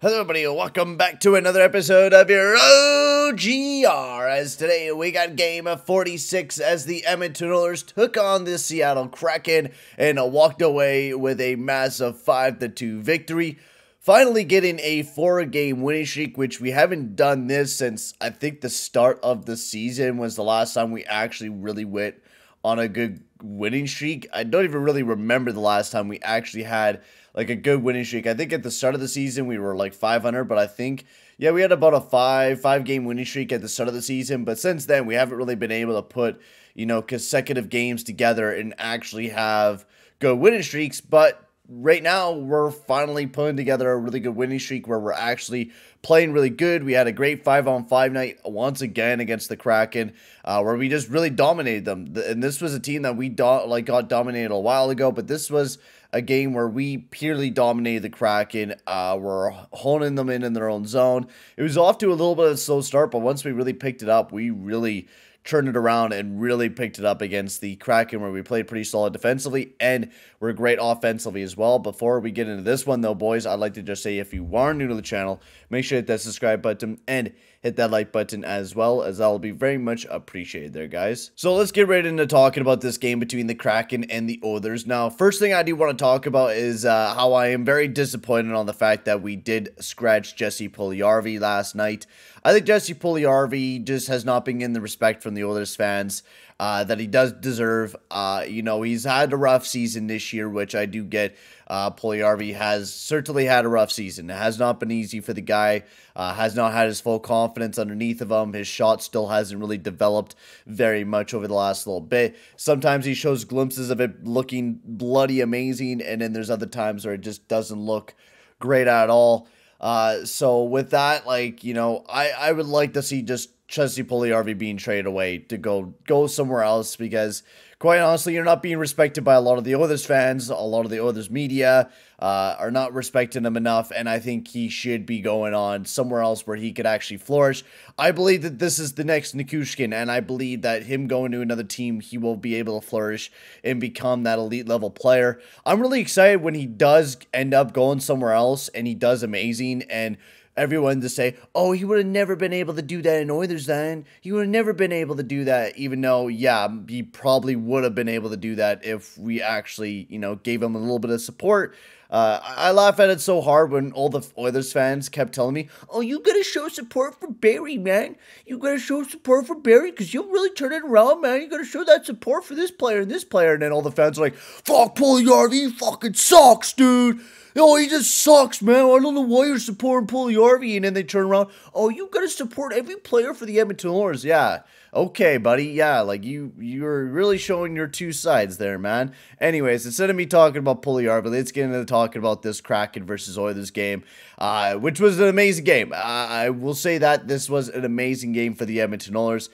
Hello everybody, and welcome back to another episode of your OGR, as today we got game 46 as the Edmonton Oilers took on the Seattle Kraken and walked away with a massive 5-2 victory. Finally getting a 4-game winning streak, which we haven't done this since I think the start of the season was the last time we actually really went on a good winning streak. I don't even really remember the last time we actually had like a good winning streak. I think at the start of the season we were like 500, but I think, yeah, we had about a five-game winning streak at the start of the season. But since then, we haven't really been able to put, consecutive games together and actually have good winning streaks. But right now, we're finally putting together a really good winning streak where we're actually playing really good. We had a great 5-on-5 night once again against the Kraken, where we just really dominated them. And this was a team that we got dominated a while ago, but this was a game where we purely dominated the Kraken. We're honing them in their own zone. It was off to a little bit of a slow start, but once we really picked it up, we really turned it around and really picked it up against the Kraken, where we played pretty solid defensively and we're great offensively as well. Before we get into this one though, boys, I'd like to just say, if you are new to the channel, make sure to hit that subscribe button and hit that like button as well, as that'll be very much appreciated there, guys. So let's get right into talking about this game between the Kraken and the Oilers. Now, first thing I do want to talk about is how I am very disappointed on the fact that we did scratch Jesse Puljujarvi last night. I think Jesse Puljujarvi just has not been getting the respect from the Oilers fans that he does deserve. He's had a rough season this year, which I do get. Puljujarvi has certainly had a rough season. It has not been easy for the guy. Has not had his full confidence underneath of him. His shot still hasn't really developed very much over the last little bit. Sometimes he shows glimpses of it looking bloody amazing, and then there's other times where it just doesn't look great at all. So with that, I would like to see just Jesse Puljujarvi being traded away to go somewhere else, because quite honestly, you're not being respected by a lot of the Oilers fans. A lot of the Oilers media are not respecting him enough, and I think he should be going on somewhere else where he could actually flourish. I believe that this is the next Nikushkin, and I believe that him going to another team, he will be able to flourish and become that elite level player. I'm really excited when he does end up going somewhere else and he does amazing, and everyone to say, oh, he would have never been able to do that in Oilers then. He would have never been able to do that, even though, yeah, he probably would have been able to do that if we actually, gave him a little bit of support. I laugh at it so hard when all the Oilers fans kept telling me, oh, you gotta show support for Barry, man. You gotta show support for Barry because you'll really turn it around, man. You gotta show that support for this player and this player. And then all the fans are like, fuck Puljujarvi, he fucking sucks, dude. Oh, he just sucks, man. I don't know why you're supporting Puljujarvi. And then they turn around, oh, you gotta support every player for the Edmonton Oilers. Yeah, okay, buddy. Yeah, you're really showing your two sides there, man. Anyways, instead of me talking about Puljujarvi, let's get into talking about this Kraken versus Oilers game, which was an amazing game. I will say that this was an amazing game for the Edmonton Oilers.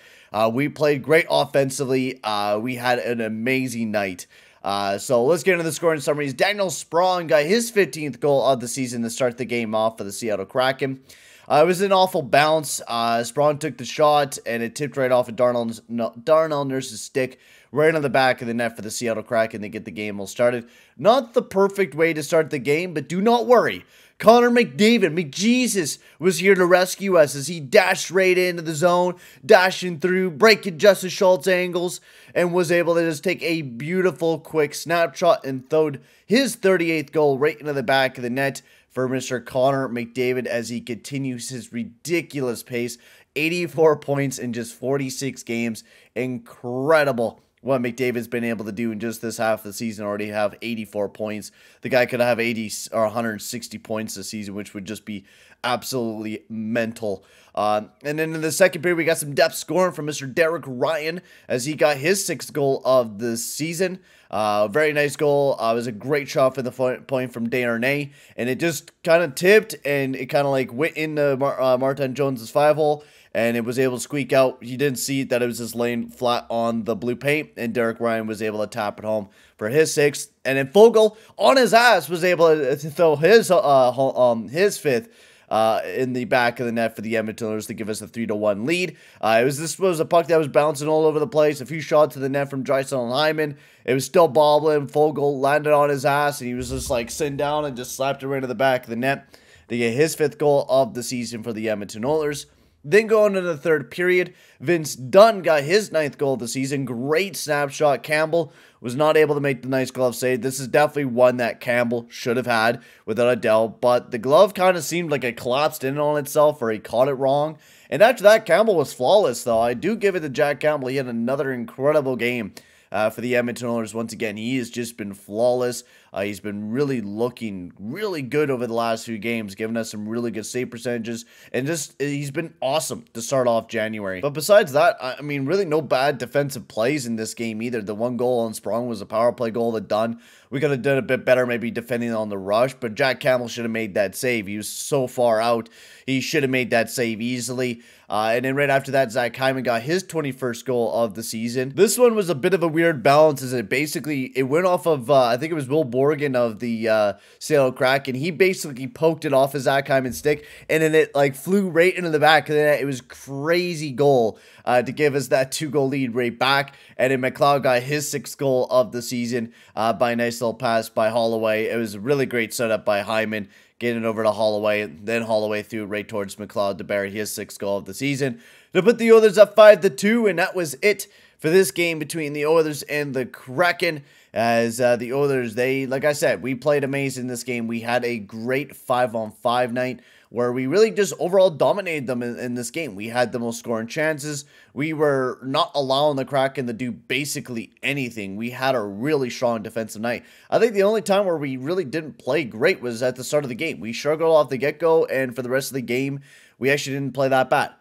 We played great offensively. We had an amazing night. So let's get into the scoring summaries. Daniel Sprong got his 15th goal of the season to start the game off for the Seattle Kraken. It was an awful bounce. Sprong took the shot, and it tipped right off of Darnell Nurse's stick, right on the back of the net for the Seattle Kraken to get the game all started. Not the perfect way to start the game, but do not worry. Connor McJesus was here to rescue us as he dashed right into the zone, dashing through, breaking Justin Schultz angles, and was able to just take a beautiful quick snapshot and throw his 38th goal right into the back of the net for Mr. Connor McDavid as he continues his ridiculous pace. 84 points in just 46 games. Incredible what McDavid's been able to do in just this half of the season. Already have 84 points. The guy could have 80 or 160 points this season, which would just be absolutely mental. And then in the second period, we got some depth scoring from Mr. Derek Ryan as he got his 6th goal of the season. Very nice goal. It was a great shot for the point from Desharnais, and it just kind of tipped, and it kind of went into Martin Jones's 5-hole, and it was able to squeak out. He didn't see that it was just laying flat on the blue paint, and Derek Ryan was able to tap it home for his 6th. And then Foegele, on his ass, was able to throw his 5th in the back of the net for the Edmonton Oilers to give us a 3-1 lead. This was a puck that was bouncing all over the place. A few shots to the net from Draisaitl and Hyman. It was still bobbling. Foegele landed on his ass, and he was just sitting down and just slapped it right into the back of the net. to get his 5th goal of the season for the Edmonton Oilers. Then going into the third period, Vince Dunn got his 9th goal of the season. Great snapshot. Campbell was not able to make the nice glove save. This is definitely one that Campbell should have had without a doubt, but the glove kind of seemed like it collapsed in on itself, or he caught it wrong. And after that, Campbell was flawless, though. I do give it to Jack Campbell. He had another incredible game for the Edmonton Oilers. Once again, he has just been flawless. He's been really looking really good over the last few games, giving us some really good save percentages, and just he's been awesome to start off January. But besides that, I mean, really no bad defensive plays in this game either. The one goal on Sprung was a power play goal that done. We could have done a bit better maybe defending on the rush, but Jack Campbell should have made that save. He was so far out. He should have made that save easily. And then right after that, Zach Hyman got his 21st goal of the season. This one was a bit of a weird balance, as it went off of, I think it was Will Borgen of the Seattle Kraken. He basically poked it off his Zach Hyman stick, and then it like flew right into the back of the net. It was crazy goal to give us that 2-goal lead right back. And then McLeod got his 6th goal of the season by a nice little pass by Holloway. It was a really great setup by Hyman, getting over to Holloway, then Holloway threw right towards McLeod to bury his 6th goal of the season to put the Oilers up 5-2, and that was it for this game between the Oilers and the Kraken. As the Oilers, like I said, we played amazing this game. We had a great 5-on-5 night where we really just overall dominated them in this game. We had the most scoring chances. We were not allowing the Kraken to do basically anything. We had a really strong defensive night. I think the only time where we really didn't play great was at the start of the game. We struggled off the get-go, and for the rest of the game, we actually didn't play that bad.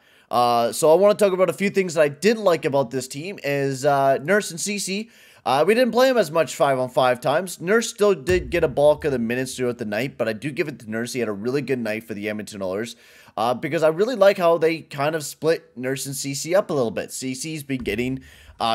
So I want to talk about a few things that I did like about this team is Nurse and Cece. We didn't play him as much 5-on-5 times. Nurse still did get a bulk of the minutes throughout the night, but I do give it to Nurse. He had a really good night for the Edmonton Oilers because I really like how they kind of split Nurse and CC up a little bit. CC's been getting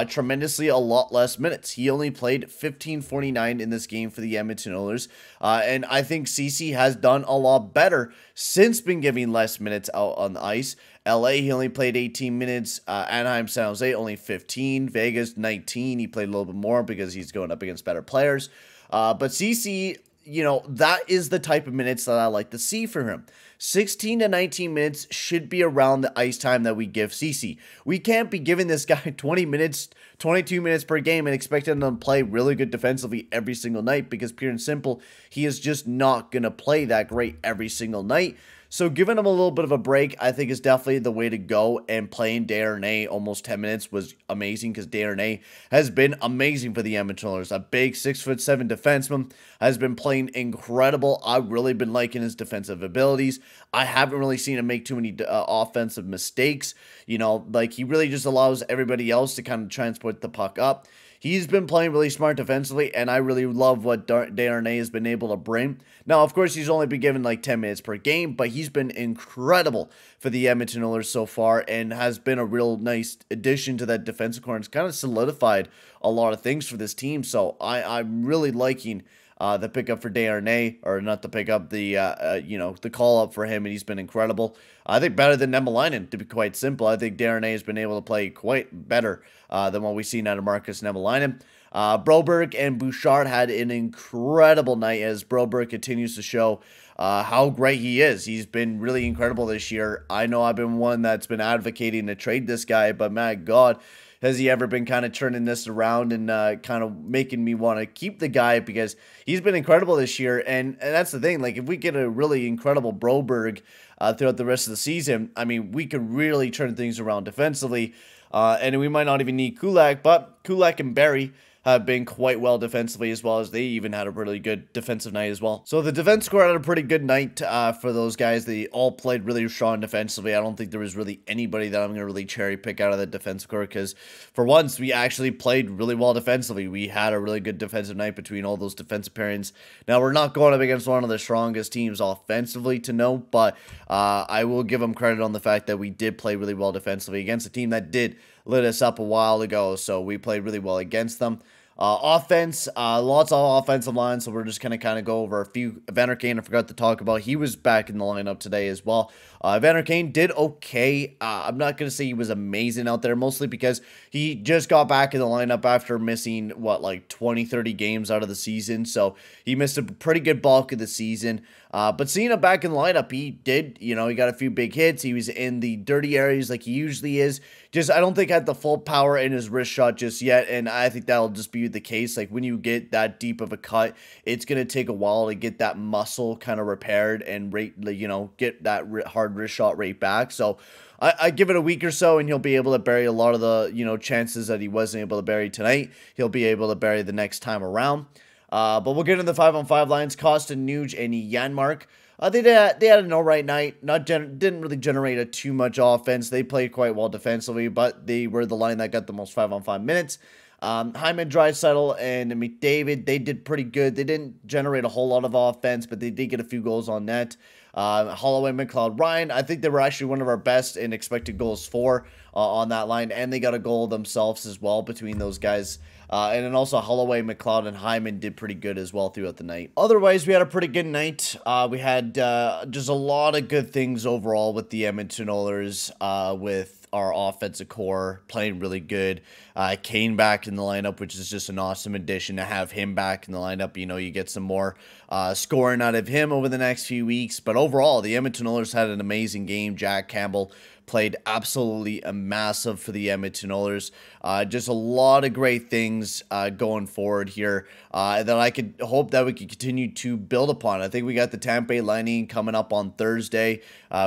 tremendously a lot less minutes. He only played 15:49 in this game for the Edmonton Oilers, and I think CC has done a lot better since been giving less minutes out on the ice. LA, he only played 18 minutes. Anaheim, San Jose, only 15. Vegas, 19. He played a little bit more because he's going up against better players. But CC, you know, that is the type of minutes that I like to see for him. 16 to 19 minutes should be around the ice time that we give CC. We can't be giving this guy 20 minutes, 22 minutes per game and expecting him to play really good defensively every single night, because pure and simple, he is just not going to play that great every single night. So giving him a little bit of a break, I think, is definitely the way to go. And playing Desharnais almost 10 minutes was amazing, because Desharnais has been amazing for the Edmonton Oilers. A big 6'7" defenseman, has been playing incredible. I've really been liking his defensive abilities. I haven't really seen him make too many offensive mistakes. You know, like, he really just allows everybody else to kind of transport the puck up. He's been playing really smart defensively, and I really love what Desharnais has been able to bring. Now, of course, he's only been given like 10 minutes per game, but he's been incredible for the Edmonton Oilers so far and has been a real nice addition to that defensive core. It's kind of solidified a lot of things for this team, so I'm really liking the pickup for Desharnais, or not the pickup, the you know, the call up for him, and he's been incredible. I think better than Nemelainen, to be quite simple. I think Desharnais has been able to play quite better than what we've seen out of Marcus Nemelainen. Broberg and Bouchard had an incredible night, as Broberg continues to show how great he is. He's been really incredible this year. I know I've been one that's been advocating to trade this guy, but my God, has he ever been kind of turning this around and kind of making me want to keep the guy, because he's been incredible this year. And that's the thing, like, if we get a really incredible Broberg throughout the rest of the season, I mean, we could really turn things around defensively. And we might not even need Kulak, but Kulak and Barry have been quite well defensively, as well as they even had a really good defensive night as well. So the defense score had a pretty good night for those guys. They all played really strong defensively. I don't think there was really anybody that I'm going to really cherry pick out of the defensive core, because for once, we actually played really well defensively. We had a really good defensive night between all those defensive pairings. Now, we're not going up against one of the strongest teams offensively to note, but I will give them credit on the fact that we did play really well defensively against a team that did lit us up a while ago, so we played really well against them. Offense, lots of offensive lines, so we're just going to kind of go over a few. Evander Kane, I forgot to talk about. He was back in the lineup today as well. Evander Kane did okay. I'm not going to say he was amazing out there, mostly because he just got back in the lineup after missing, what, like 20, 30 games out of the season. So he missed a pretty good bulk of the season. But seeing him back in the lineup, he did, he got a few big hits. He was in the dirty areas like he usually is. Just, I don't think had the full power in his wrist shot just yet, and I think that'll just be the case. Like, when you get that deep of a cut, it's going to take a while to get that muscle kind of repaired and get that hard wrist shot rate back. So I give it a week or so, and he'll be able to bury a lot of the, chances that he wasn't able to bury tonight. He'll be able to bury the next time around. But we'll get into the 5-on-5 lines. Costa, Nuge, and Janmark. They had an alright night. Didn't really generate too much offense. They played quite well defensively, but they were the line that got the most 5-on-5 minutes. Hyman, Draisaitl, and McDavid, they did pretty good. They didn't generate a whole lot of offense, but they did get a few goals on net. Holloway, McLeod, Ryan, I think they were actually one of our best in expected goals for on that line, and they got a goal themselves as well between those guys. And then also Holloway, McLeod, and Hyman did pretty good as well throughout the night. Otherwise, we had a pretty good night. We had just a lot of good things overall with the Edmonton Oilers, with our offensive core playing really good. Kane back in the lineup, which is just an awesome addition to have him back in the lineup. You get some more scoring out of him over the next few weeks. But overall, the Edmonton Oilers had an amazing game. Jack Campbell played absolutely massive for the Edmonton Oilers. Just a lot of great things going forward here that I could hope that we could continue to build upon. I think we got the Tampa Bay Lightning coming up on Thursday.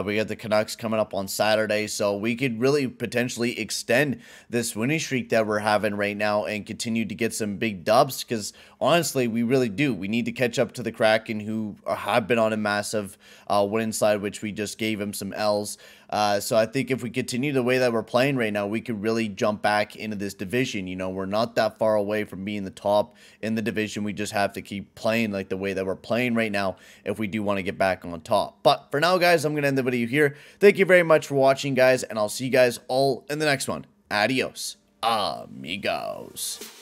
We got the Canucks coming up on Saturday. So we could really potentially extend this winning streak that we're having right now and continue to get some big dubs, because honestly, we really do. We need to catch up to the Kraken, who have been on a massive winning slide, which we just gave them some L's. So I think if we continue the way that we're playing right now, we could really jump back into this division. We're not that far away from being the top in the division. We just have to keep playing like the way that we're playing right now if we do want to get back on top. But for now, guys, I'm going to end the video here. Thank you very much for watching, guys, and I'll see you guys all in the next one. Adios, amigos.